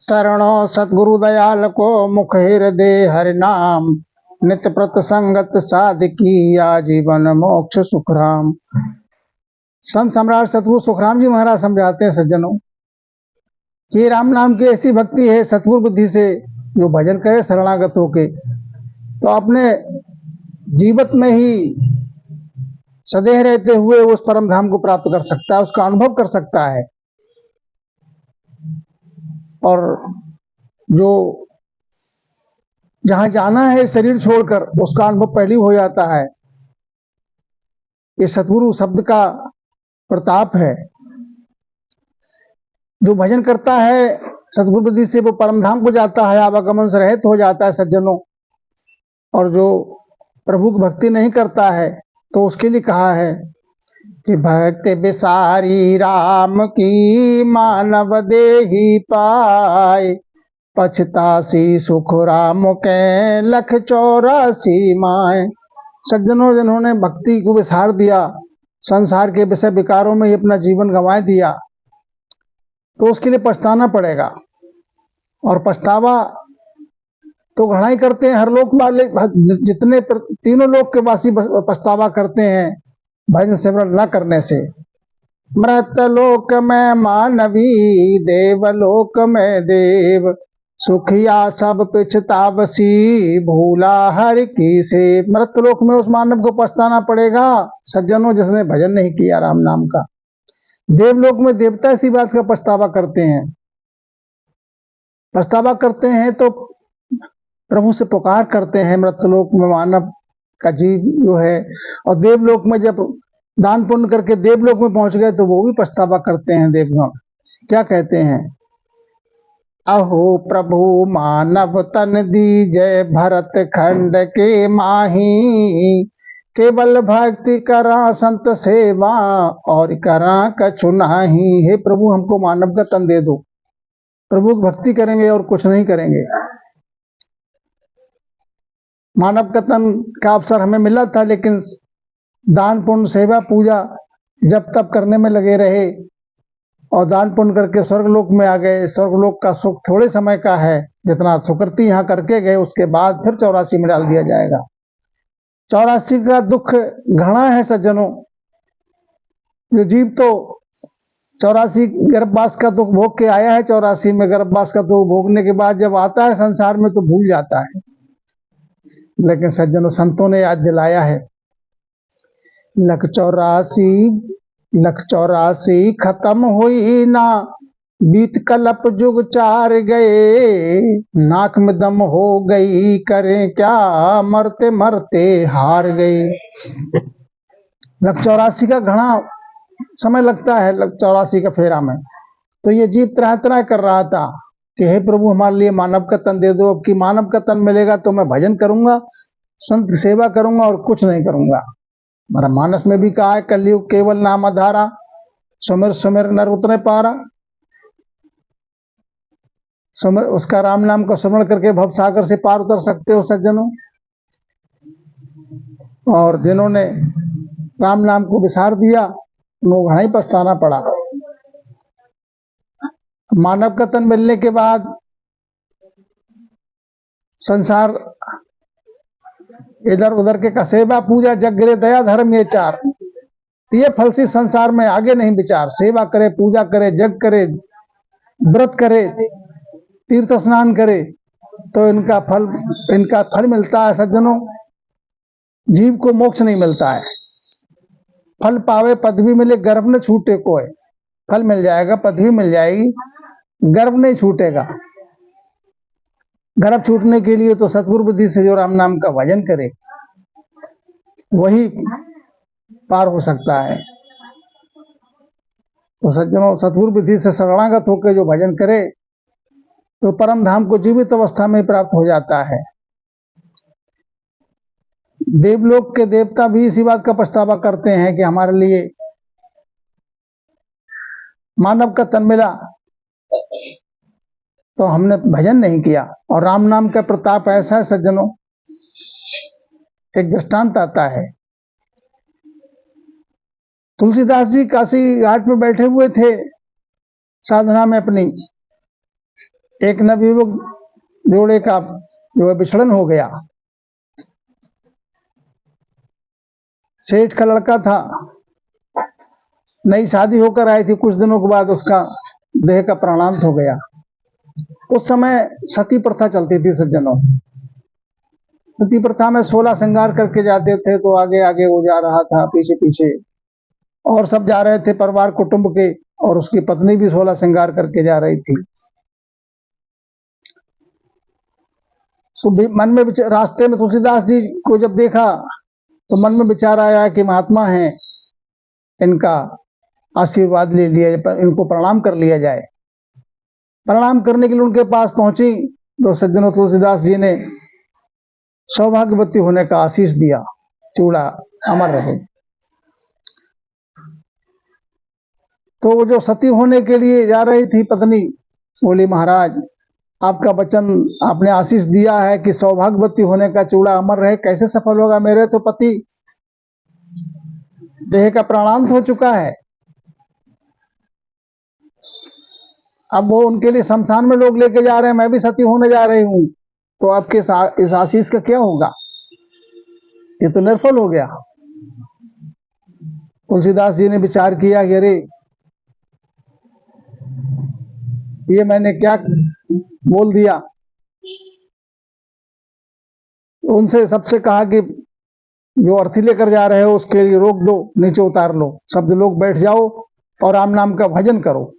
शरणो सतगुरु दयाल को मुख हृदय हरि नाम। नित्य प्रतसंगत साधकी आजीवन मोक्ष सुखराम। संत सम्राट सतगुरु सुखराम जी महाराज समझाते हैं सज्जनों कि राम नाम की ऐसी भक्ति है सतगुरु बुद्धि से जो भजन करे शरणागत होके तो अपने जीवित में ही सदैव रहते हुए उस परम धाम को प्राप्त कर सकता है, उसका अनुभव कर सकता है। और जो जहां जाना है शरीर छोड़कर उसका अनुभव पहले हो जाता है। ये सतगुरु शब्द का प्रताप है। जो भजन करता है सतगुरु बुद्धि से वो परम धाम को जाता है, आवागमन से रहित हो जाता है सज्जनों। और जो प्रभु की भक्ति नहीं करता है तो उसके लिए कहा है कि भक्ति बिसारी राम की मानव देही पाए, पछतासी सुख राम के लख 84 माए। सज्जनों जिन्होंने भक्ति को विसार दिया, संसार के विषय विकारों में ही अपना जीवन गंवा दिया तो उसके लिए पछताना पड़ेगा। और पछतावा तो घना ही करते हैं हर लोक वाले, जितने तीनों लोक के वासी पछतावा करते हैं भजन सिमरन न करने से। मृत लोक में मानवी, देवलोक में देव, सुखिया सब पिछतावसी, भूला हरि की से। मृत लोक में उस मानव को पछताना पड़ेगा सज्जनों जिसने भजन नहीं किया राम नाम का। देवलोक में देवता इसी बात का पछतावा करते हैं। पछतावा करते हैं तो प्रभु से पुकार करते हैं मृतलोक में मानव का जीव जो है। और देवलोक में जब दान पुण्य करके देवलोक में पहुंच गए तो वो भी पछतावा करते हैं देवगण। क्या कहते हैं? अहो प्रभु मानव तन दीजय, भरत खंड के माही, केवल भक्ति करा संत सेवा, और करा कछु नाही। हे प्रभु हमको मानव का तन दे दो, प्रभु की भक्ति करेंगे और कुछ नहीं करेंगे। मानव का तन का अवसर हमें मिला था, लेकिन दान पुण्य सेवा पूजा जब तब करने में लगे रहे और दान पुण्य करके स्वर्गलोक में आ गए। स्वर्गलोक का सुख थोड़े समय का है, जितना सुकृति यहाँ करके गए उसके बाद फिर 84 में डाल दिया जाएगा। 84 का दुख घना है सज्जनों। जो जीव तो 84 गर्भवास का दुख भोग के आया है, 84 में गर्भवास का दुख भोगने के बाद जब आता है संसार में तो भूल जाता है। लेकिन सज्जनों संतों ने याद दिलाया है, लख 84 खत्म हुई ना, बीत कलप जुग 4 गए, नाक में दम हो गई करें क्या, मरते मरते हार गए। लख 84 का घना समय लगता है, लख 84 का फेरा में। तो ये जीव तरह तरह कर रहा था कि हे प्रभु हमारे लिए मानव का तन दे दो। अब कि मानव का तन मिलेगा तो मैं भजन करूंगा, संत की सेवा करूंगा और कुछ नहीं करूंगा। हमारा मानस में भी कहा है कलयुग केवल नाम आधारा, सुमिर सुमिर नर उतरे पारा। सुमिर उसका राम नाम का स्मरण करके भव सागर से पार उतर सकते हो सज्जनों। और जिन्होंने राम नाम को विसार दिया उनको घना ही पछताना पड़ा। मानव का तन मिलने के बाद संसार इधर उधर के कसेबा पूजा जग गिरे दया धर्म ये 4, ये फल से संसार में आगे नहीं विचार। सेवा करे, पूजा करे, जग करे, व्रत करे, तीर्थ स्नान करे तो इनका फल मिलता है सज्जनों। जीव को मोक्ष नहीं मिलता है। फल पावे पदवी मिले, गर्भ न छूटे कोई। फल मिल जाएगा, पदवी मिल जाएगी, गर्भ नहीं छूटेगा। गर्भ छूटने के लिए तो सतगुरु बुद्धि से जो राम नाम का भजन करे वही पार हो सकता है। तो सज्जनों सतगुरु बुद्धि से शरणागत होकर जो भजन करे तो परम धाम को जीवित अवस्था में प्राप्त हो जाता है। देवलोक के देवता भी इसी बात का पछतावा करते हैं कि हमारे लिए मानव का तन मिला तो हमने भजन नहीं किया। और राम नाम का प्रताप ऐसा है सज्जनों, एक दृष्टांत आता है। तुलसीदास जी काशी घाट में बैठे हुए थे साधना में अपनी, एक नवयुवक जोड़े का जो है विछड़न हो गया। सेठ का लड़का था, नई शादी होकर आई थी, कुछ दिनों के बाद उसका देह का प्राणांत हो गया। उस समय सती प्रथा चलती थी सज्जनों। सती प्रथा में 16 श्रृंगार करके जाते थे, तो आगे आगे वो जा रहा था, पीछे पीछे और सब जा रहे थे, परिवार कुटुंब के, और उसकी पत्नी भी 16 श्रृंगार करके जा रही थी। तो मन में रास्ते में तुलसीदास जी को जब देखा तो मन में विचार आया कि महात्मा हैं, इनका आशीर्वाद ले लिया, इनको प्रणाम कर लिया जाए। प्रणाम करने के लिए उनके पास पहुंची तो सज्जनों तुलसीदास जी ने सौभाग्यवती होने का आशीष दिया, चूड़ा अमर रहे। तो वो जो सती होने के लिए जा रही थी पत्नी, बोली महाराज आपका वचन, आपने आशीष दिया है कि सौभाग्यवती होने का चूड़ा अमर रहे, कैसे सफल होगा? मेरे तो पति देह का प्राणांत हो चुका है, अब वो उनके लिए शमशान में लोग लेके जा रहे हैं, मैं भी सती होने जा रही हूं, तो आपके इस आशीष का क्या होगा? ये तो निर्फल हो गया। तुलसीदास जी ने विचार किया कि अरे ये मैंने क्या बोल दिया। उनसे सबसे कहा कि जो अर्थी लेकर जा रहे हो उसके लिए रोक दो, नीचे उतार लो, सब लोग बैठ जाओ और राम नाम का भजन करो।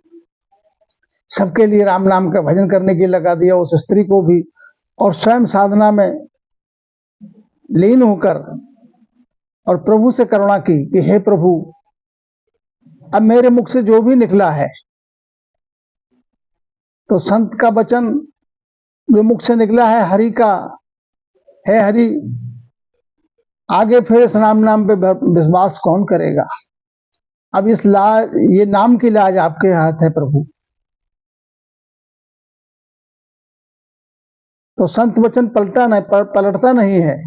सबके लिए राम नाम का भजन करने के लिए लगा दिया, उस स्त्री को भी, और स्वयं साधना में लीन होकर और प्रभु से करुणा की कि हे प्रभु, अब मेरे मुख से जो भी निकला है, तो संत का वचन जो मुख से निकला है हरि का है, हरि, आगे फिर इस राम नाम पे विश्वास कौन करेगा? अब इस लाज, ये नाम की लाज आपके हाथ है प्रभु। तो संत वचन पलटता नहीं है।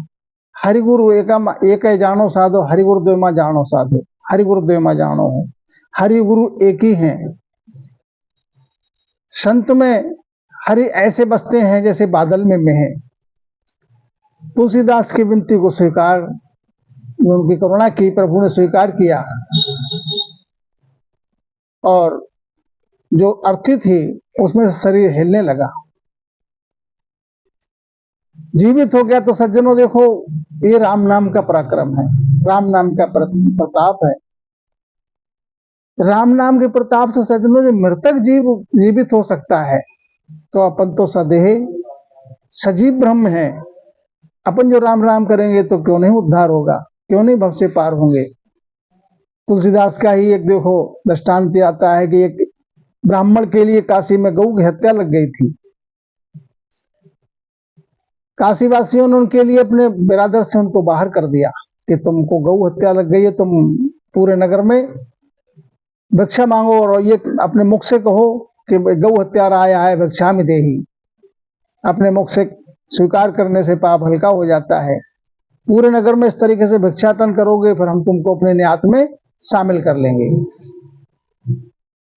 हरि गुरु एक जानो साधो, हरि गुरु द्वेमा जानो साधो, हरि गुरु द्वेमा जानो है, हरि गुरु एक ही हैं। संत में हरि ऐसे बसते हैं जैसे बादल में मेह। तुलसीदास की विनती को स्वीकार, उनकी करुणा की, प्रभु ने स्वीकार किया, और जो अर्थी थी उसमें शरीर हिलने लगा, जीवित हो गया। तो सज्जनों देखो, ये राम नाम का पराक्रम है, राम नाम का प्रताप है। राम नाम के प्रताप से सज्जनों जो मृतक जीव जीवित हो सकता है, तो अपन तो सदेह सजीव ब्रह्म है। अपन जो राम राम करेंगे तो क्यों नहीं उद्धार होगा, क्यों नहीं भव से पार होंगे। तुलसीदास का ही एक देखो दृष्टांत आता है कि एक ब्राह्मण के लिए काशी में गऊ की हत्या लग गई थी। काशी वासियों ने उनके लिए अपने बिरादर से उनको बाहर कर दिया कि तुमको गऊ हत्या लग गई है, तुम पूरे नगर में भिक्षा मांगो और ये अपने मुख से कहो कि गऊ हत्यारा आया है, भिक्षा में देही। अपने मुख से स्वीकार करने से पाप हल्का हो जाता है। पूरे नगर में इस तरीके से भिक्षाटन करोगे, फिर हम तुमको अपने न्यात में शामिल कर लेंगे।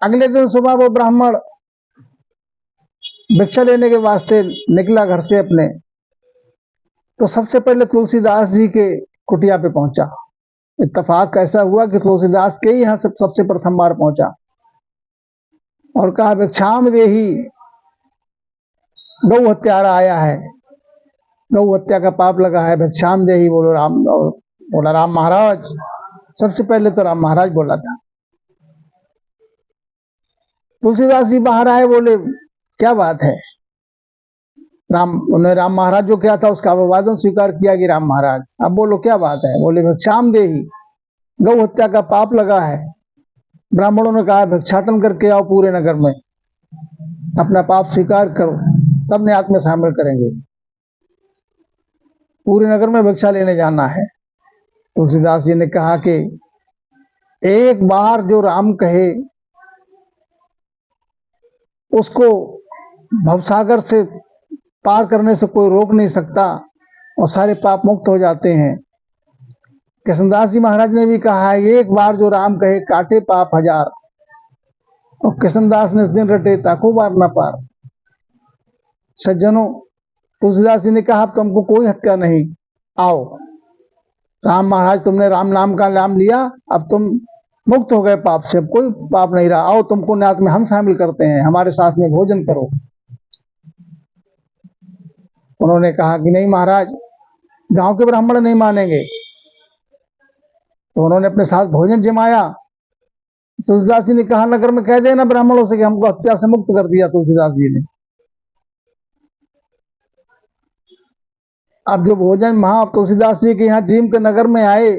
अगले दिन सुबह वो ब्राह्मण भिक्षा लेने के वास्ते निकला घर से अपने, तो सबसे पहले तुलसीदास जी के कुटिया पे पहुंचा। इत्तेफाक ऐसा हुआ कि तुलसीदास के ही यहाँ से सबसे प्रथम बार पहुंचा और कहा भिक्षाम देही, गौ हत्यारा आया है, गौ हत्या का पाप लगा है, भिक्षाम देही। बोला राम महाराज। सबसे पहले तो राम महाराज बोला था। तुलसीदास जी बाहर आए, बोले क्या बात है? उन्होंने राम महाराज जो क्या था उसका अभिवादन स्वीकार किया कि राम महाराज। अब बोलो क्या बात है? बोले भिक्षाम देही, गौ हत्या का पाप लगा है। ब्राह्मणों ने कहा भिक्षाटन करके आओ पूरे नगर में, अपना पाप स्वीकार करो, तब न्यात में शामिल करेंगे। पूरे नगर में भिक्षा लेने जाना है। तुलसीदास जी ने कहा कि एक बार जो राम कहे उसको भवसागर से पार करने से कोई रोक नहीं सकता और सारे पाप मुक्त हो जाते हैं। कृष्णदास जी महाराज ने भी कहा है एक बार जो राम कहे काटे पाप हजार, और कृष्णदास ने इस दिन रटे ताको बार न पार। सज्जनों, तुलसीदास जी ने कहा अब तुमको कोई हत्या नहीं, आओ राम महाराज, तुमने राम नाम का नाम लिया, अब तुम मुक्त हो गए पाप से, अब कोई पाप नहीं रहा, आओ तुमको न्यात में हम शामिल करते हैं, हमारे साथ में भोजन करो। उन्होंने कहा कि नहीं महाराज, गांव के ब्राह्मण नहीं मानेंगे। तो उन्होंने अपने साथ भोजन जमाया। तुलसीदास जी ने कहा नगर में कह देना ब्राह्मणों से कि हमको हत्या से मुक्त कर दिया तुलसीदास जी ने। अब जो भोजन वहां तुलसीदास जी के यहाँ जीम के नगर में आए,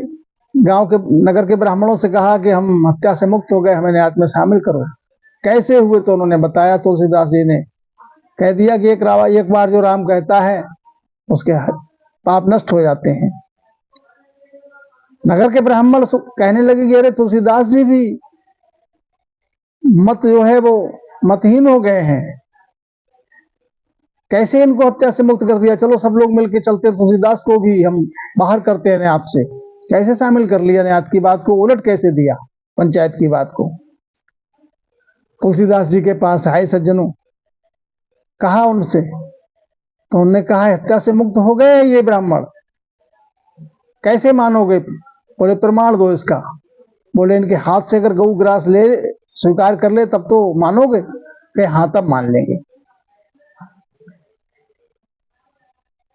गांव के नगर के ब्राह्मणों से कहा कि हम हत्या से मुक्त हो गए, हमें न्यात में शामिल करो। कैसे हुए तो उन्होंने बताया, तुलसीदास जी ने कह दिया कि एक बार जो राम कहता है उसके पाप नष्ट हो जाते हैं। नगर के ब्राह्मण कहने लगे कि अरे तुलसीदास जी भी मत जो है वो मतहीन हो गए हैं, कैसे इनको हत्या से मुक्त कर दिया, चलो सब लोग मिलकर चलते, तुलसीदास को भी हम बाहर करते हैं न्यात से। कैसे शामिल कर लिया, न्यात की बात को उलट कैसे दिया, पंचायत की बात को। तुलसीदास जी के पास आए सज्जनों, कहा उनसे, तो उन्होंने कहा हत्या से मुक्त हो गए ये ब्राह्मण, कैसे मानोगे? बोले प्रमाण दो इसका। बोले इनके हाथ से अगर गऊ ग्रास ले स्वीकार कर ले तब तो मानोगे? कि हाँ तब मान लेंगे।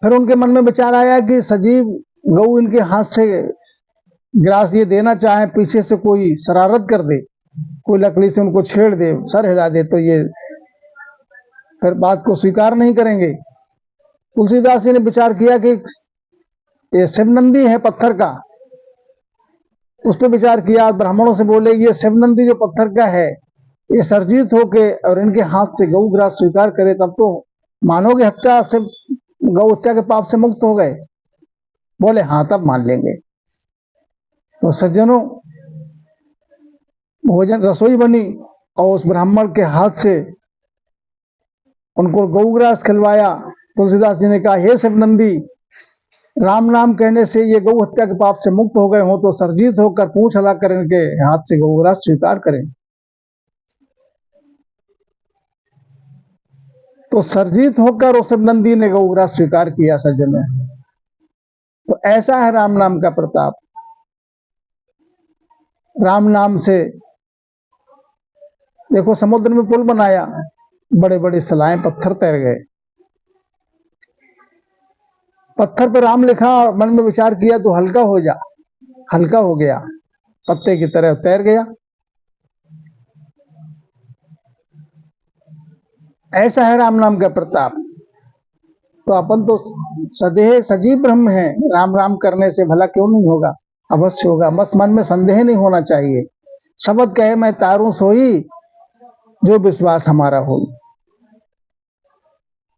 फिर उनके मन में विचार आया कि सजीव गऊ इनके हाथ से ग्रास ये देना चाहे, पीछे से कोई शरारत कर दे, कोई लकड़ी से उनको छेड़ दे, सर हिला दे, तो ये फिर बात को स्वीकार नहीं करेंगे। तुलसीदास जी ने विचार किया कि ये शिवनंदी है पत्थर का, उस पर विचार किया। ब्राह्मणों से बोले ये शिवनंदी जो पत्थर का है, ये सर्जित होके और इनके हाथ से गऊ ग्रास स्वीकार करे तब तो मानोगे हत्या से, गौ हत्या के पाप से मुक्त हो गए? बोले हाँ तब मान लेंगे। तो सज्जनों, भोजन रसोई बनी और उस ब्राह्मण के हाथ से उनको गौग्रास खिलवाया। तुलसीदास जी ने कहा हे शिवनंदी, राम नाम कहने से ये गौ हत्या के पाप से मुक्त हो गए हो तो सर्जित होकर पूंछ हिलाकर इनके हाथ से गौग्रास स्वीकार करें। तो सर्जित होकर उस शिवनंदी ने गौग्रास स्वीकार किया। सज्जनों, तो ऐसा है राम नाम का प्रताप। राम नाम से देखो, समुद्र में पुल बनाया, बड़े बड़े सलाएं पत्थर तैर गए। पत्थर पर राम लिखा, मन में विचार किया तो हल्का हो जा, हल्का हो गया, पत्ते की तरह तैर गया। ऐसा है राम नाम का प्रताप। तो अपन तो सदैव सजीव ब्रह्म है, राम राम करने से भला क्यों नहीं होगा? अवश्य होगा, बस मन में संदेह नहीं होना चाहिए। शब्द कहे मैं तारूं सोई, जो विश्वास हमारा हो।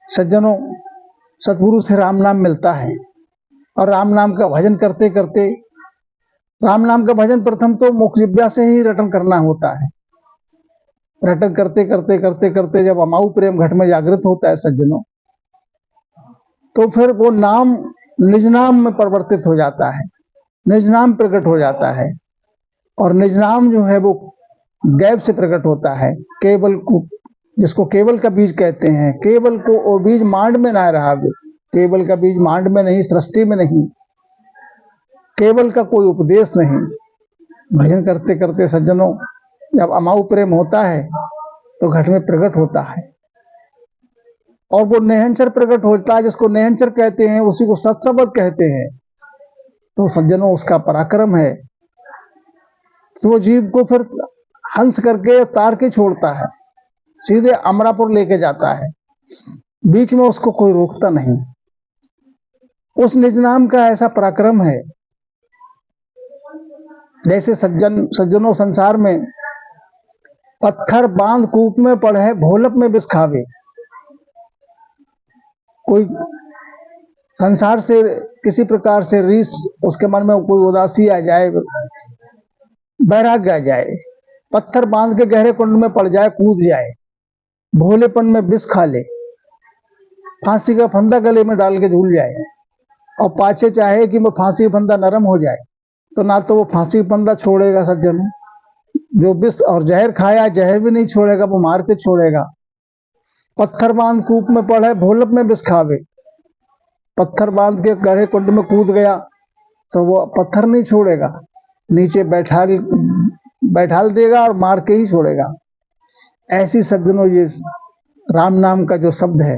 सज्जनों, सतगुरु से राम नाम मिलता है और राम नाम का भजन करते करते, राम नाम का भजन प्रथम तो मुख जिह्वा से ही रटन करना होता है। रटन करते करते करते करते जब अमाऊ प्रेम घट में जागृत होता है सज्जनों, तो फिर वो नाम निज नाम में परिवर्तित हो जाता है, निज नाम प्रकट हो जाता है। और निज नाम जो है वो गैब से प्रकट होता है। केवल को, जिसको केवल का बीज कहते हैं, केवल को वो बीज मांड में ना रहा, केवल का बीज मांड में नहीं, सृष्टि में नहीं, केवल का कोई उपदेश नहीं। भजन करते करते सज्जनों, जब अमाऊ प्रेम होता है तो घट में प्रकट होता है और वो नेहंचर प्रकट होता है। जिसको नेहंचर कहते हैं उसी को सत्सबद कहते हैं। तो सज्जनों, उसका पराक्रम है कि वो जीव को फिर हंस करके तार के छोड़ता है, सीधे अमरापुर लेके जाता है, बीच में उसको कोई रोकता नहीं। उस निज नाम का ऐसा पराक्रम है। जैसे सज्जनों, संसार में पत्थर बांध कूप में पड़े, भोलप में विष खावे। कोई संसार से किसी प्रकार से रीस उसके मन में कोई उदासी आ जाए, वैराग्य आ जाए, पत्थर बांध के गहरे कुंड में पड़ जाए, कूद जाए, भोलेपन में विष खा ले, फांसी का फंदा गले में डाल के झूल जाए और पाछे चाहे कि वो फांसी का फंदा नरम हो जाए, तो ना तो वो फांसी का फंदा छोड़ेगा सज्जनों, जो विष और जहर खाया, जहर भी नहीं छोड़ेगा, वो मार के छोड़ेगा। पत्थर बांध कूप में पड़े, भोलप में विष खावे। पत्थर बांध के गहरे कुंड में कूद गया तो वो पत्थर नहीं छोड़ेगा, नीचे बैठाल देगा और मार के ही छोड़ेगा। ऐसी सज्जनों ये राम नाम का जो शब्द है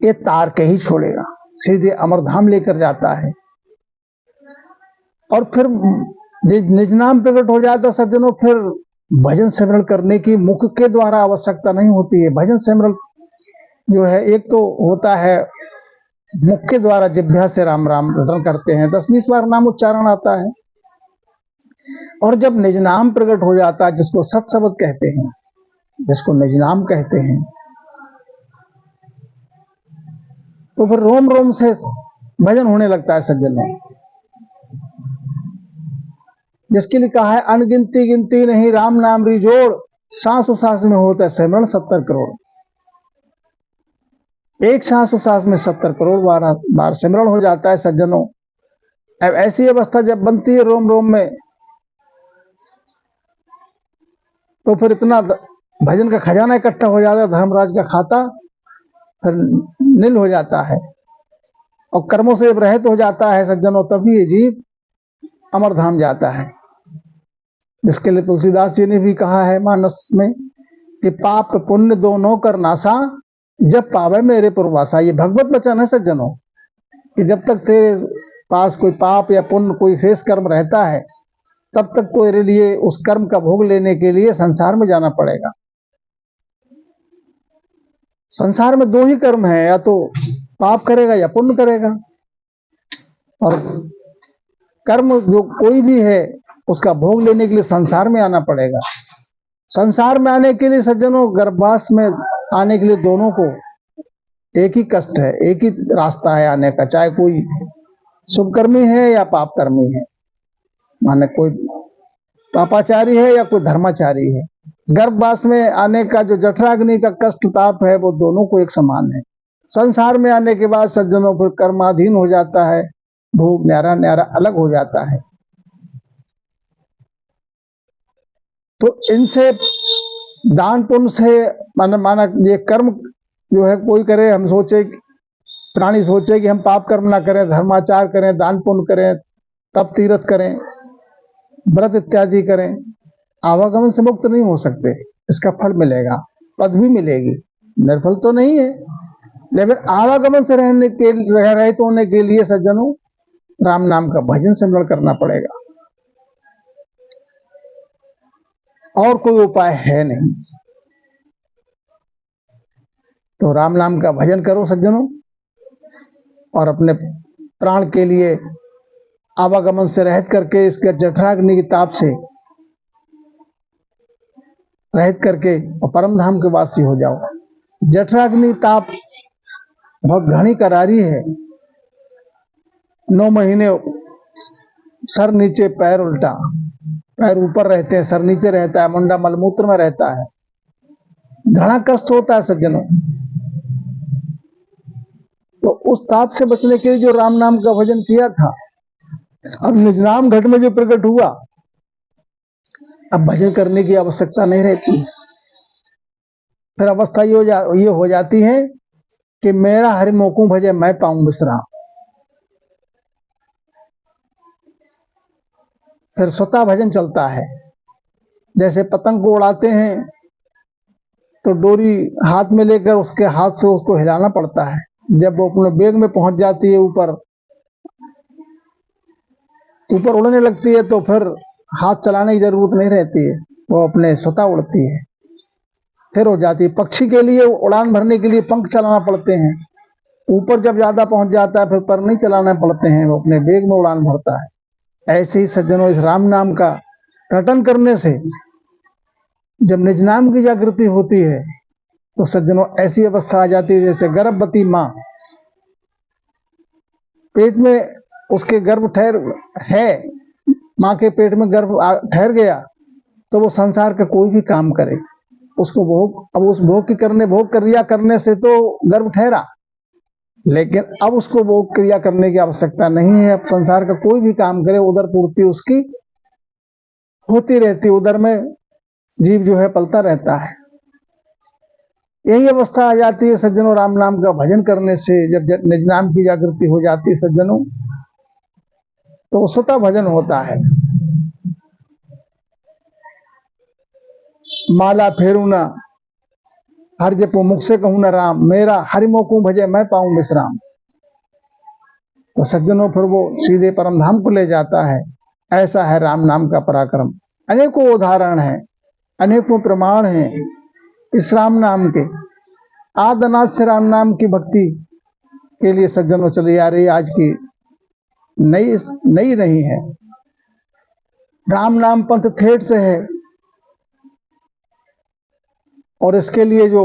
ये तार के ही छोड़ेगा, सीधे अमरधाम लेकर जाता है। और फिर निज नाम प्रकट हो जाता सज्जनों, फिर भजन सिमरण करने की मुख के द्वारा आवश्यकता नहीं होती है। भजन सिमरण जो है एक तो होता है मुख के द्वारा, जिह्वा से राम राम रटन करते हैं, 10-20 बार नाम उच्चारण आता है। और जब निज नाम प्रकट हो जाता है, जिसको सत शब्द कहते हैं, जिसको निज नाम कहते हैं, तो फिर रोम रोम से भजन होने लगता है सज्जनों। जिसके लिए कहा है अनगिनती गिनती नहीं राम नाम रिजोड़, सांस सांस में होता है सिमरण 70 करोड़। एक सांस सांस में 70 करोड़ बार सिमरण हो जाता है सज्जनों। अब ऐसी अवस्था जब बनती है रोम रोम में, तो फिर इतना भजन का खजाना इकट्ठा हो जाता है, धर्मराज का खाता फिर नील हो जाता है और कर्मों से रहित हो जाता है सज्जनों। तभी ये जीव अमरधाम जाता है। जिसके लिए तुलसीदास जी ने भी कहा है मानस में कि पाप पुण्य दोनों कर नासा, जब पावे मेरे पुरवासा। ये भगवत वचन है सज्जनों कि जब तक तेरे पास कोई पाप या पुण्य कोई शेष कर्म रहता है, तब तक तेरे लिए उस कर्म का भोग लेने के लिए संसार में जाना पड़ेगा। संसार में 2 ही कर्म है, या तो पाप करेगा या पुण्य करेगा। और कर्म जो कोई भी है उसका भोग लेने के लिए संसार में आना पड़ेगा। संसार में आने के लिए सज्जनों, गर्भवास में आने के लिए दोनों को एक ही कष्ट है, एक ही रास्ता है आने का, चाहे कोई शुभकर्मी है या पापकर्मी है, माने कोई पापाचारी है या कोई धर्माचारी है। गर्भवास में आने का जो जठराग्नि का कष्ट ताप है वो दोनों को एक समान है। संसार में आने के बाद सज्जनों फिर कर्माधीन हो जाता है, भोग न्यारा न्यारा अलग हो जाता है। तो इनसे दान पुण्य से माना ये कर्म जो है कोई करे, हम सोचे प्राणी सोचे कि हम पाप कर्म ना करें, धर्माचार करें, दान पुण्य करें, तप तीर्थ करें, व्रत इत्यादि करें, आवागमन से मुक्त नहीं हो सकते। इसका फल मिलेगा, पदवी मिलेगी, निर्फल तो नहीं है, लेकिन आवागमन से रहित होने के लिए सज्जनों राम नाम का भजन सिमरण करना पड़ेगा, और कोई उपाय है नहीं। तो राम नाम का भजन करो सज्जनों, और अपने प्राण के लिए आवागमन से रहित करके, इसके जठराग्नि की ताप से रहित करके और परम धाम के वासी हो जाओ। जठराग्नि ताप बहुत घनी करारी है। 9 महीने सर नीचे पैर उल्टा, पैर ऊपर रहते हैं, सर नीचे रहता है, मुंडा मलमूत्र में रहता है, घना कष्ट होता है सज्जनों। तो उस ताप से बचने के लिए जो राम नाम का भजन किया था, अब निज नाम घट में जो प्रकट हुआ, अब भजन करने की आवश्यकता नहीं रहती। फिर अवस्था ये हो जाती है कि मेरा हरि मोकू भजे मैं पाऊं विश्राम। फिर स्वतः भजन चलता है। जैसे पतंग को उड़ाते हैं तो डोरी हाथ में लेकर उसके हाथ से उसको हिलाना पड़ता है। जब वो अपने बेग में पहुंच जाती है, ऊपर उड़ने लगती है, तो फिर हाथ चलाने की जरूरत नहीं रहती है, वो अपने स्वतः उड़ती है, फिर हो जाती है। पक्षी के लिए उड़ान भरने के लिए पंख चलाना पड़ते हैं, ऊपर जब ज्यादा पहुंच जाता है फिर पर नहीं चलाने पड़ते हैं, वो अपने बेग में उड़ान भरता है। ऐसे ही सज्जनों इस राम नाम का रटन करने से जब निज नाम की जागृति होती है, तो सज्जनों ऐसी अवस्था आ जाती है जैसे गर्भवती माँ, पेट में उसके गर्भ ठहर है, माँ के पेट में गर्भ ठहर गया, तो वो संसार का कोई भी काम करे उसको भोग, अब उस भोग क्रिया करने से तो गर्भ ठहरा, लेकिन अब उसको भोग क्रिया करने की आवश्यकता नहीं है। अब संसार का कोई भी काम करे, उदर पूर्ति उसकी होती रहती, उदर में जीव जो है पलता रहता है। यही अवस्था आ जाती है सज्जनों राम नाम का भजन करने से। जब निज नाम की जागृति हो जाती है सज्जनों, तो स्वतः भजन होता है। माला फेरू ना हर जपो मुख से कहूं न राम, मेरा हरिमो को भजे मैं पाऊं विश्राम। तो सज्जनों फिर वो सीधे परम धाम को ले जाता है। ऐसा है राम नाम का पराक्रम। अनेकों उदाहरण हैं, अनेकों प्रमाण हैं इस राम नाम के। आद अनाद से राम नाम की भक्ति के लिए सज्जनों चली आ रही, आज की नई नहीं है। राम नाम पंथ ठेठ से है, और इसके लिए जो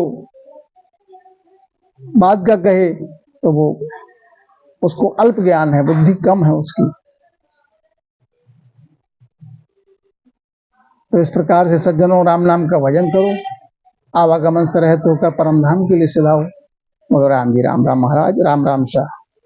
बात का कहे तो वो उसको अल्प ज्ञान है, बुद्धि कम है उसकी। तो इस प्रकार से सज्जनों राम नाम का भजन करो, आवागमन से रहित होकर परम धाम के लिए सिलाओ। बोलो राम जी राम, राम महाराज, राम राम शाह।